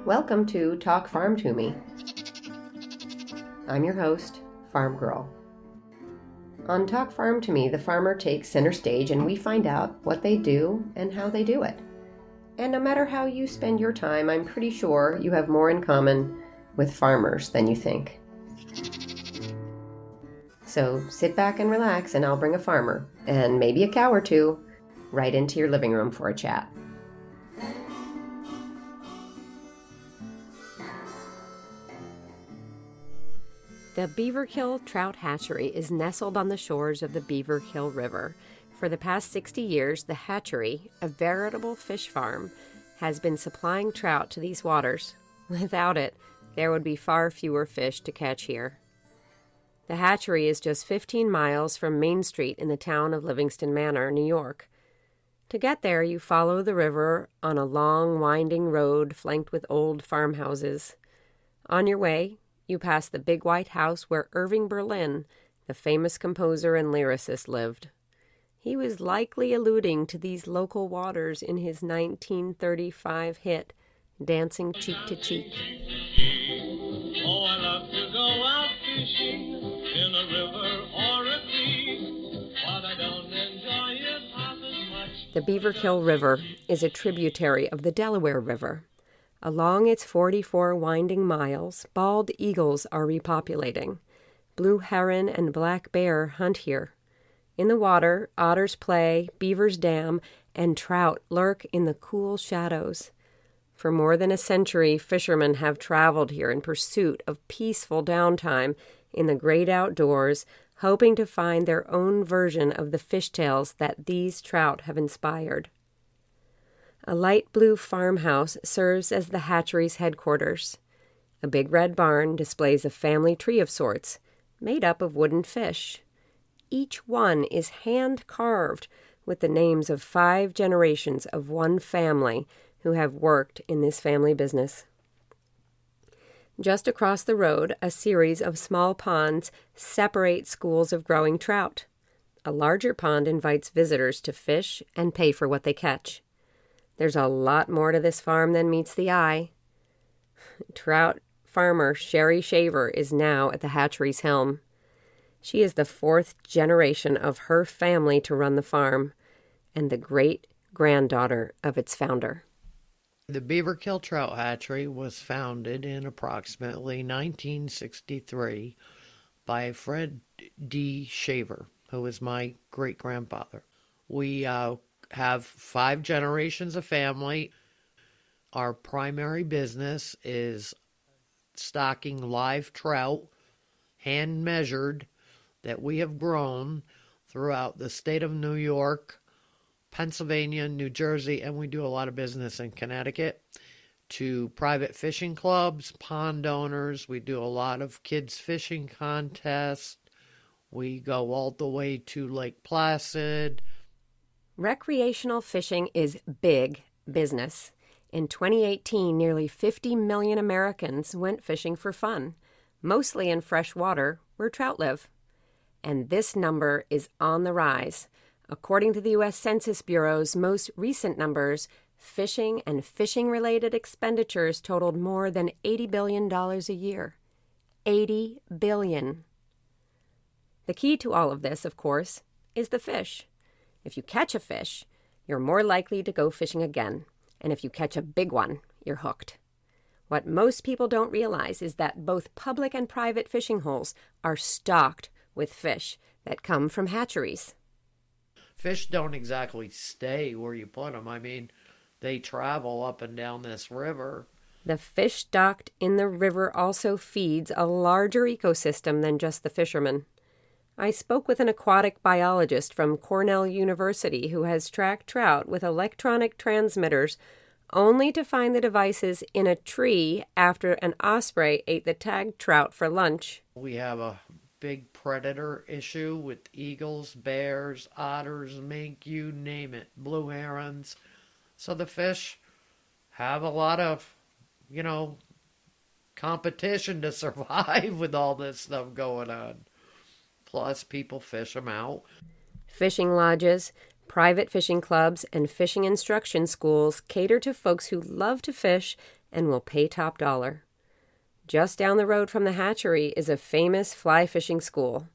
Welcome to Talk Farm to Me. I'm your host, Farm Girl. On Talk Farm to Me, the farmer takes center stage and we find out what they do and how they do it. And no matter how you spend your time, I'm pretty sure you have more in common with farmers than you think. So sit back and relax and I'll bring a farmer, and maybe a cow or two, right into your living room for a chat. The Beaverkill Trout Hatchery is nestled on the shores of the Beaverkill River. For the past 60 years, the hatchery, a veritable fish farm, has been supplying trout to these waters. Without it, there would be far fewer fish to catch here. The hatchery is just 15 miles from Main Street in the town of Livingston Manor, New York. To get there, you follow the river on a long, winding road flanked with old farmhouses. On your way, you pass the big white house where Irving Berlin, the famous composer and lyricist, lived. He was likely alluding to these local waters in his 1935 hit, Dancing Cheek to Cheek. Oh, I love to go out fishing in a river or a creek, but I don't enjoy it half as much. The Beaverkill River is a tributary of the Delaware River. Along its 44 winding miles, bald eagles are repopulating. Blue heron and black bear hunt here. In the water, otters play, beavers dam, and trout lurk in the cool shadows. For more than a century, fishermen have traveled here in pursuit of peaceful downtime in the great outdoors, hoping to find their own version of the fishtails that these trout have inspired. A light blue farmhouse serves as the hatchery's headquarters. A big red barn displays a family tree of sorts, made up of wooden fish. Each one is hand-carved with the names of 5 generations of one family who have worked in this family business. Just across the road, a series of small ponds separate schools of growing trout. A larger pond invites visitors to fish and pay for what they catch. There's a lot more to this farm than meets the eye. Trout farmer Sherry Shaver is now at the hatchery's helm. She is the 4th generation of her family to run the farm, and the great-granddaughter of its founder. The Beaverkill Trout Hatchery was founded in approximately 1963 by Fred D. Shaver, who was my great-grandfather. We have 5 generations of family. Our primary business is stocking live trout, hand-measured, that we have grown throughout the state of New York, Pennsylvania, New Jersey, and we do a lot of business in Connecticut, to private fishing clubs, pond owners. We do a lot of kids fishing contests. We go all the way to Lake Placid. Recreational fishing is big business. In 2018, nearly 50 million Americans went fishing for fun, mostly in fresh water where trout live. And this number is on the rise. According to the U.S. Census Bureau's most recent numbers, fishing and fishing-related expenditures totaled more than $80 billion a year. $80 billion. The key to all of this, of course, is the fish. If you catch a fish, you're more likely to go fishing again. And if you catch a big one, you're hooked. What most people don't realize is that both public and private fishing holes are stocked with fish that come from hatcheries. Fish don't exactly stay where you put them. I mean, they travel up and down this river. The fish stocked in the river also feeds a larger ecosystem than just the fishermen. I spoke with an aquatic biologist from Cornell University who has tracked trout with electronic transmitters only to find the devices in a tree after an osprey ate the tagged trout for lunch. We have a big predator issue with eagles, bears, otters, mink, you name it, blue herons. So the fish have a lot of, competition to survive with all this stuff going on. Plus, people fish them out. Fishing lodges, private fishing clubs, and fishing instruction schools cater to folks who love to fish and will pay top dollar. Just down the road from the hatchery is a famous fly fishing school.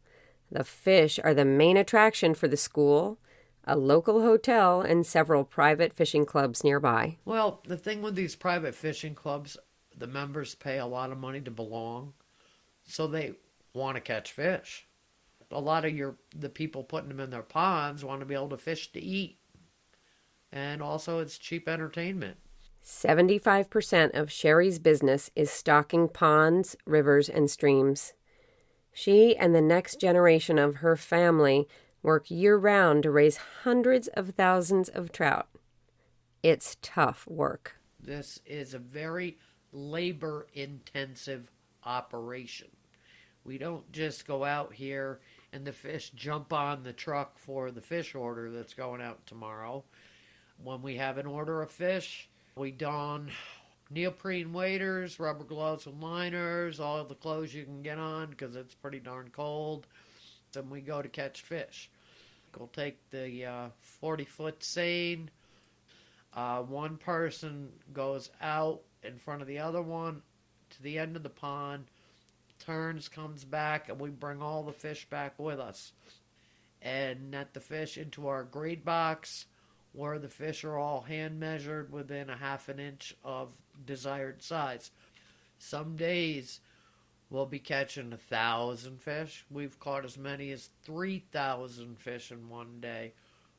The fish are the main attraction for the school, a local hotel, and several private fishing clubs nearby. Well, the thing with these private fishing clubs, the members pay a lot of money to belong, so they want to catch fish. A lot of the people putting them in their ponds want to be able to fish to eat. And also it's cheap entertainment. 75% of Sherry's business is stocking ponds, rivers, and streams. She and the next generation of her family work year-round to raise hundreds of thousands of trout. It's tough work. This is a very labor-intensive operation. We don't just go out here and the fish jump on the truck for the fish order that's going out tomorrow. When we have an order of fish, we don neoprene waders, rubber gloves and liners, all the clothes you can get on because it's pretty darn cold. Then we go to catch fish. We'll take the 40-foot seine. One person goes out in front of the other one to the end of the pond, turns, comes back, and we bring all the fish back with us and net the fish into our grade box, where the fish are all hand measured within a half an inch of desired size. Some days we'll be catching 1,000 fish. We've caught as many as 3,000 fish in one day,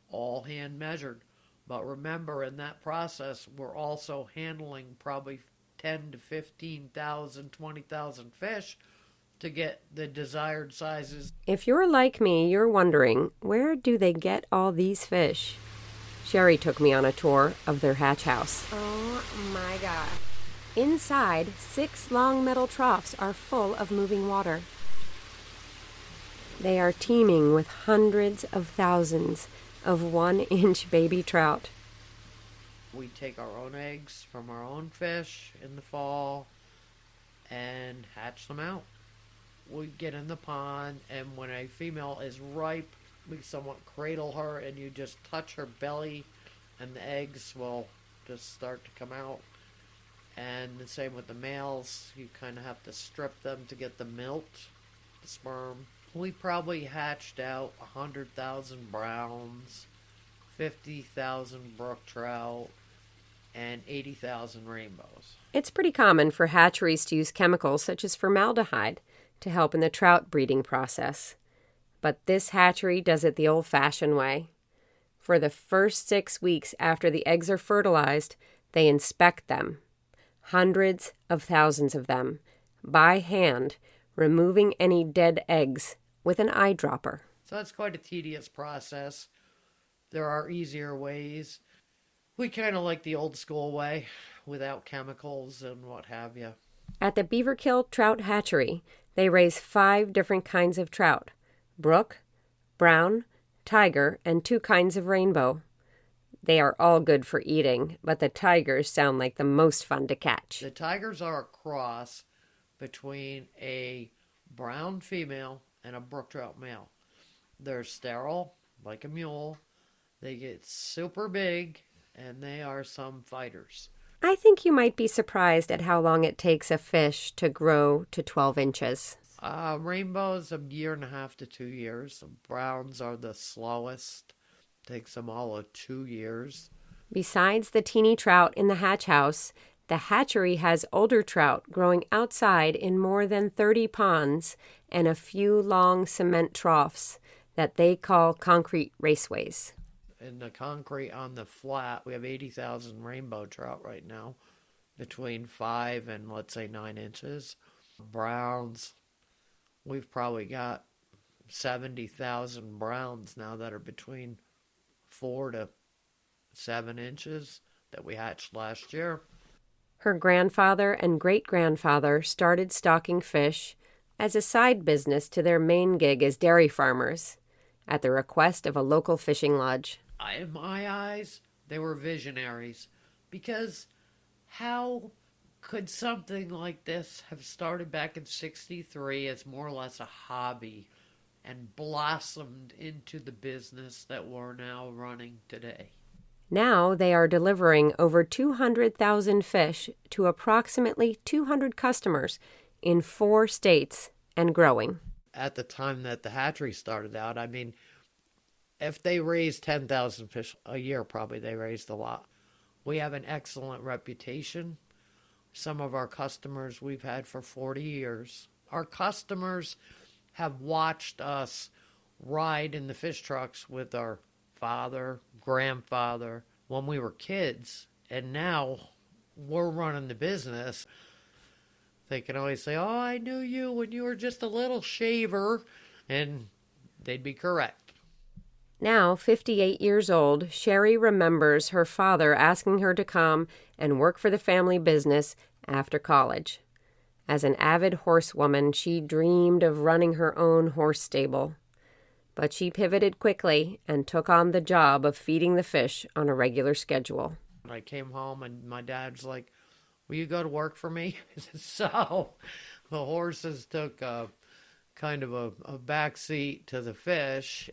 all hand measured. But remember, in that process, we're also handling probably 10 to 15,000, 20,000 fish to get the desired sizes. If you're like me, you're wondering, where do they get all these fish? Sherry took me on a tour of their hatch house. Oh my God. Inside, 6 long metal troughs are full of moving water. They are teeming with hundreds of thousands of 1-inch baby trout. We take our own eggs from our own fish in the fall and hatch them out. We get in the pond, and when a female is ripe, we somewhat cradle her, and you just touch her belly, and the eggs will just start to come out. And the same with the males. You kind of have to strip them to get the milt, the sperm. We probably hatched out 100,000 browns, 50,000 brook trout, and 80,000 rainbows. It's pretty common for hatcheries to use chemicals such as formaldehyde to help in the trout breeding process. But this hatchery does it the old-fashioned way. For the first 6 weeks after the eggs are fertilized, they inspect them. Hundreds of thousands of them, by hand, removing any dead eggs with an eyedropper. So that's quite a tedious process. There are easier ways. We kind of like the old school way, without chemicals and what have you. At the Beaverkill Trout Hatchery, they raise 5 different kinds of trout: brook, brown, tiger, and 2 kinds of rainbow. They are all good for eating, but the tigers sound like the most fun to catch. The tigers are a cross between a brown female and a brook trout male. They're sterile, like a mule. They get super big, and they are some fighters. I think you might be surprised at how long it takes a fish to grow to 12 inches. Rainbows, 1.5 to 2 years. The browns are the slowest. Takes them all of 2 years. Besides the teeny trout in the hatch house, the hatchery has older trout growing outside in more than 30 ponds and a few long cement troughs that they call concrete raceways. In the concrete on the flat, we have 80,000 rainbow trout right now, between 5 and, let's say, 9 inches. Browns, we've probably got 70,000 browns now that are between 4 to 7 inches that we hatched last year. Her grandfather and great-grandfather started stocking fish as a side business to their main gig as dairy farmers, at the request of a local fishing lodge. In my eyes, they were visionaries, because how could something like this have started back in '63 as more or less a hobby and blossomed into the business that we're now running today? Now they are delivering over 200,000 fish to approximately 200 customers in 4 states and growing. At the time that the hatchery started out, I mean, if they raised 10,000 fish a year, probably they raised a lot. We have an excellent reputation. Some of our customers we've had for 40 years. Our customers have watched us ride in the fish trucks with our father, grandfather, when we were kids, and now we're running the business. They can always say, "Oh, I knew you when you were just a little shaver," and they'd be correct. Now, 58 years old, Sherry remembers her father asking her to come and work for the family business after college. As an avid horsewoman, she dreamed of running her own horse stable. But she pivoted quickly and took on the job of feeding the fish on a regular schedule. I came home and my dad's like, "Will you go to work for me?" So the horses took a kind of a back seat to the fish.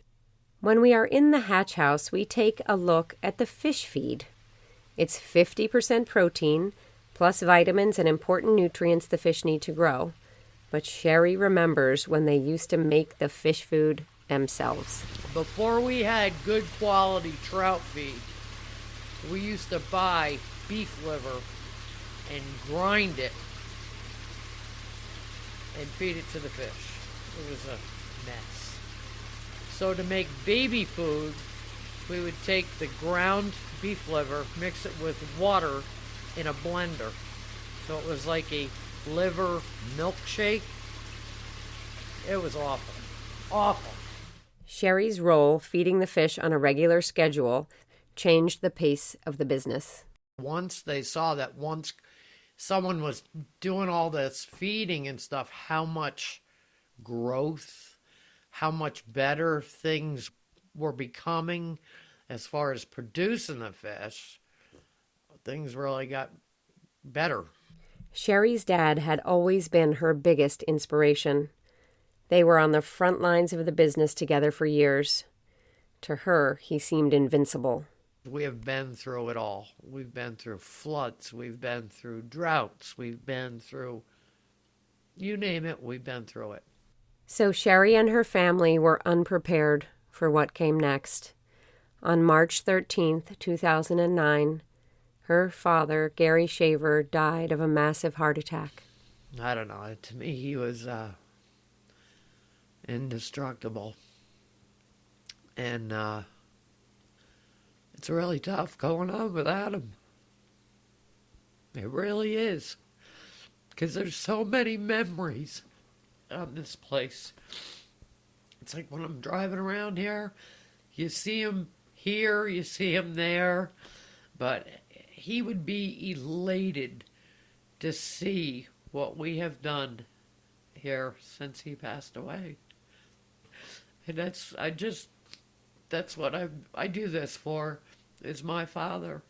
When we are in the hatch house, we take a look at the fish feed. It's 50% protein, plus vitamins and important nutrients the fish need to grow. But Sherry remembers when they used to make the fish food themselves. Before we had good quality trout feed, we used to buy beef liver and grind it and feed it to the fish. It was a mess. So to make baby food, we would take the ground beef liver, mix it with water in a blender. So it was like a liver milkshake. It was awful. Awful. Sherry's role feeding the fish on a regular schedule changed the pace of the business. Once they saw that once someone was doing all this feeding and stuff, how much growth, how much better things were becoming as far as producing the fish, things really got better. Sherry's dad had always been her biggest inspiration. They were on the front lines of the business together for years. To her, he seemed invincible. We have been through it all. We've been through floods. We've been through droughts. We've been through, you name it, we've been through it. So Sherry and her family were unprepared for what came next. On March 13th, 2009, her father, Gary Shaver, died of a massive heart attack. I don't know. To me, he was indestructible. And it's really tough going on without him. It really is. Because there's so many memories on this place. It's like when I'm driving around here, you see him here, you see him there. But he would be elated to see what we have done here since he passed away. And that's what I do this for, is my father.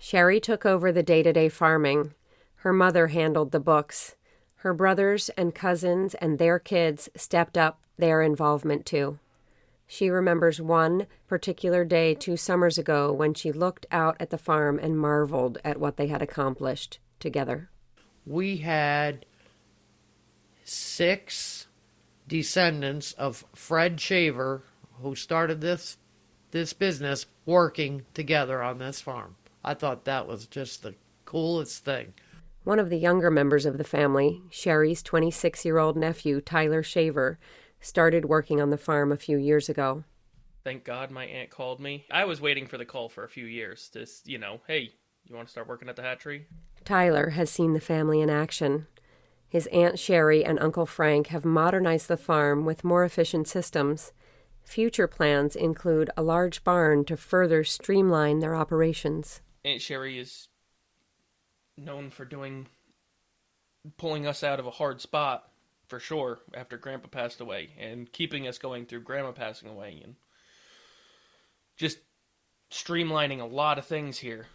Sherry took over the day-to-day farming. Her mother handled the books. Her brothers and cousins and their kids stepped up their involvement too. She remembers one particular day 2 summers ago when she looked out at the farm and marveled at what they had accomplished together. We had 6 descendants of Fred Shaver, who started this business, working together on this farm. I thought that was just the coolest thing. One of the younger members of the family, Sherry's 26-year-old nephew, Tyler Shaver, started working on the farm a few years ago. Thank God my aunt called me. I was waiting for the call for a few years to, hey, you want to start working at the hatchery? Tyler has seen the family in action. His Aunt Sherry and Uncle Frank have modernized the farm with more efficient systems. Future plans include a large barn to further streamline their operations. Aunt Sherry is known for pulling us out of a hard spot for sure, after Grandpa passed away, and keeping us going through Grandma passing away, and just streamlining a lot of things here.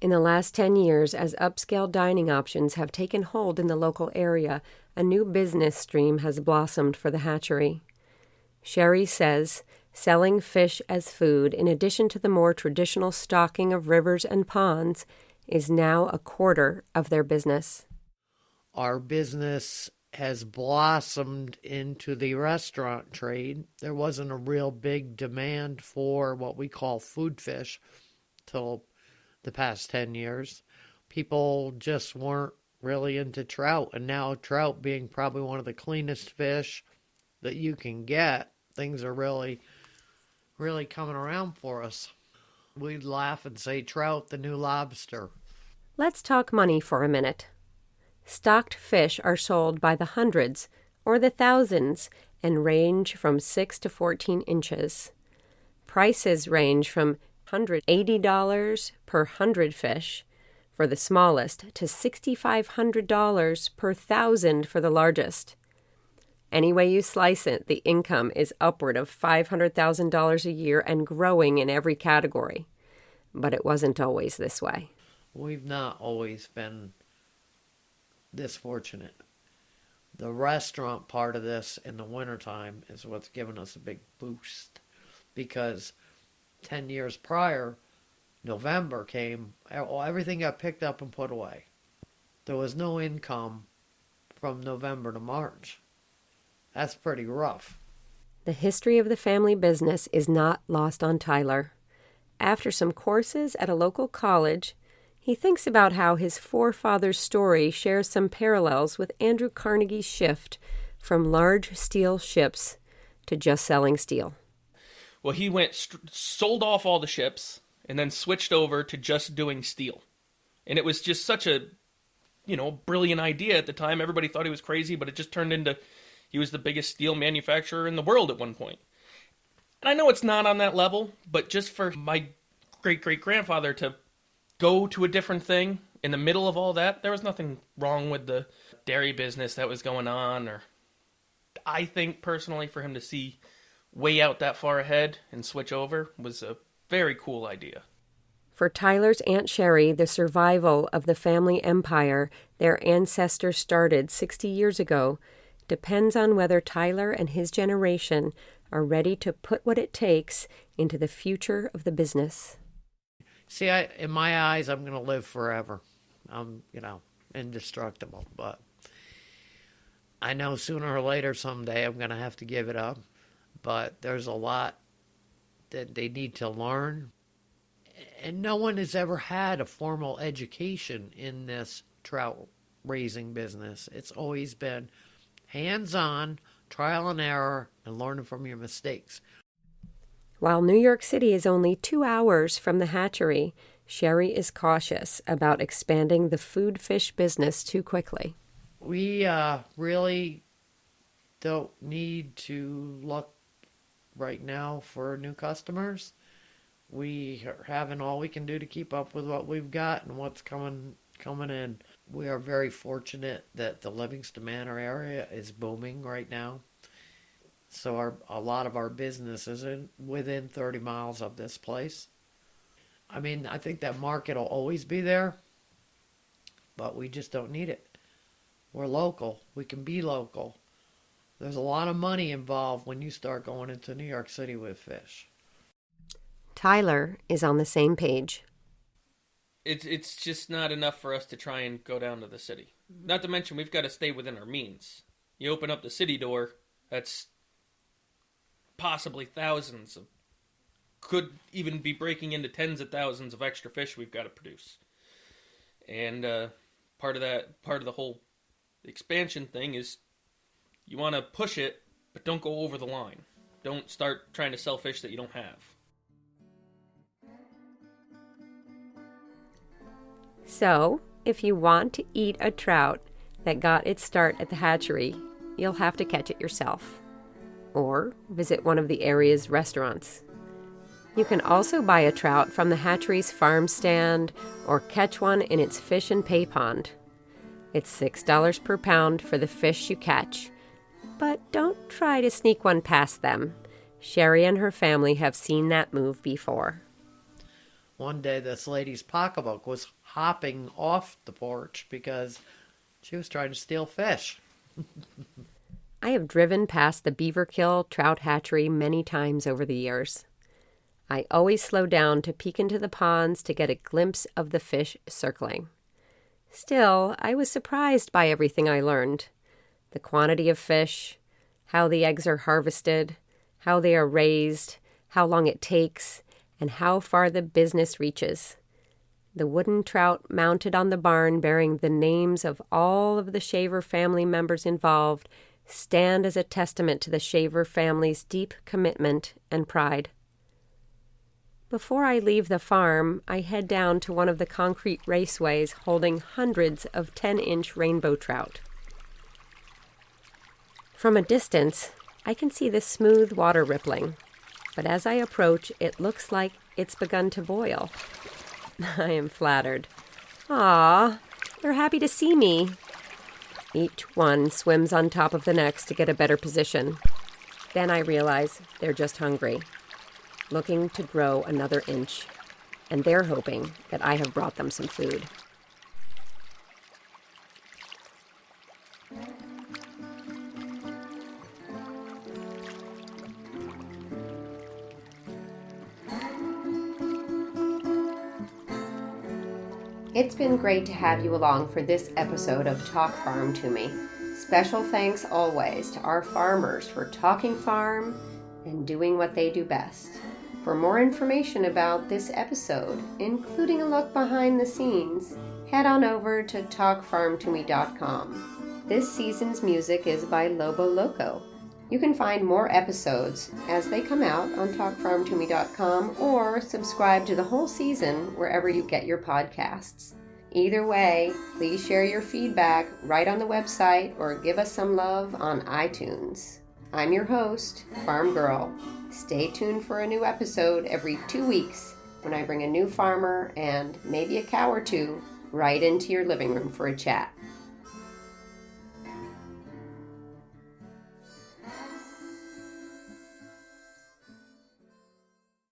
In the last 10 years, as upscale dining options have taken hold in the local area, a new business stream has blossomed for the hatchery. Sherry says selling fish as food, in addition to the more traditional stocking of rivers and ponds, is now a quarter of their business. Our business has blossomed into the restaurant trade. There wasn't a real big demand for what we call food fish till the past 10 years. People just weren't really into trout, and now trout being probably one of the cleanest fish that you can get, things are really coming around for us. We'd laugh and say trout the new lobster. Let's talk money for a minute. Stocked fish are sold by the hundreds or the thousands and range from 6 to 14 inches. Prices range from $180 per 100 fish for the smallest to $6,500 per 1,000 for the largest. Any way you slice it, the income is upward of $500,000 a year and growing in every category. But it wasn't always this way. We've not always been this fortunate. The restaurant part of this in the wintertime is what's given us a big boost, because 10 years prior, November came, everything got picked up and put away. There was no income from November to March. That's pretty rough. The history of the family business is not lost on Tyler. After some courses at a local college, he thinks about how his forefathers' story shares some parallels with Andrew Carnegie's shift from large steel ships to just selling steel. Well, he went sold off all the ships and then switched over to just doing steel. And it was just such a, brilliant idea at the time. Everybody thought he was crazy, but it just turned into he was the biggest steel manufacturer in the world at one point. And I know it's not on that level, but just for my great-great-grandfather to go to a different thing in the middle of all that, there was nothing wrong with the dairy business that was going on. Or I think personally for him to see way out that far ahead and switch over was a very cool idea. For Tyler's Aunt Sherry, the survival of the family empire their ancestors started 60 years ago depends on whether Tyler and his generation are ready to put what it takes into the future of the business. See, in my eyes, I'm going to live forever. I'm, indestructible. But I know sooner or later, someday, I'm going to have to give it up. But there's a lot that they need to learn. And no one has ever had a formal education in this trout raising business. It's always been hands-on, trial and error, and learning from your mistakes. While New York City is only 2 hours from the hatchery, Sherry is cautious about expanding the food fish business too quickly. We really don't need to look right now for new customers. We are having all we can do to keep up with what we've got and what's coming in. We are very fortunate that the Livingston Manor area is booming right now. So a lot of our business is within 30 miles of this place. I mean, I think that market will always be there, but we just don't need it. We're local. We can be local. There's a lot of money involved when you start going into New York City with fish. Tyler is on the same page. It's just not enough for us to try and go down to the city. Not to mention, we've got to stay within our means. You open up the city door, that's possibly thousands of, could even be breaking into tens of thousands of extra fish we've got to produce. And part of the whole expansion thing is you want to push it, but don't go over the line. Don't start trying to sell fish that you don't have. So, if you want to eat a trout that got its start at the hatchery, you'll have to catch it yourself, or visit one of the area's restaurants. You can also buy a trout from the hatchery's farm stand or catch one in its fish and pay pond. It's $6 per pound for the fish you catch. But don't try to sneak one past them. Sherry and her family have seen that move before. One day this lady's pocketbook was hopping off the porch because she was trying to steal fish. I have driven past the Beaverkill Trout Hatchery many times over the years. I always slow down to peek into the ponds to get a glimpse of the fish circling. Still, I was surprised by everything I learned. The quantity of fish, how the eggs are harvested, how they are raised, how long it takes, and how far the business reaches. The wooden trout mounted on the barn bearing the names of all of the Shaver family members involved stand as a testament to the Shaver family's deep commitment and pride. Before I leave the farm, I head down to one of the concrete raceways holding hundreds of 10-inch rainbow trout. From a distance, I can see the smooth water rippling, but as I approach, it looks like it's begun to boil. I am flattered. "Aw, they're happy to see me." Each one swims on top of the next to get a better position. Then I realize they're just hungry, looking to grow another inch, and they're hoping that I have brought them some food. It's been great to have you along for this episode of Talk Farm to Me. Special thanks always to our farmers for talking farm and doing what they do best. For more information about this episode, including a look behind the scenes, head on over to talkfarmtome.com. This season's music is by Lobo Loco. You can find more episodes as they come out on talkfarmtome.com or subscribe to the whole season wherever you get your podcasts. Either way, please share your feedback right on the website or give us some love on iTunes. I'm your host, Farm Girl. Stay tuned for a new episode every 2 weeks when I bring a new farmer and maybe a cow or two right into your living room for a chat.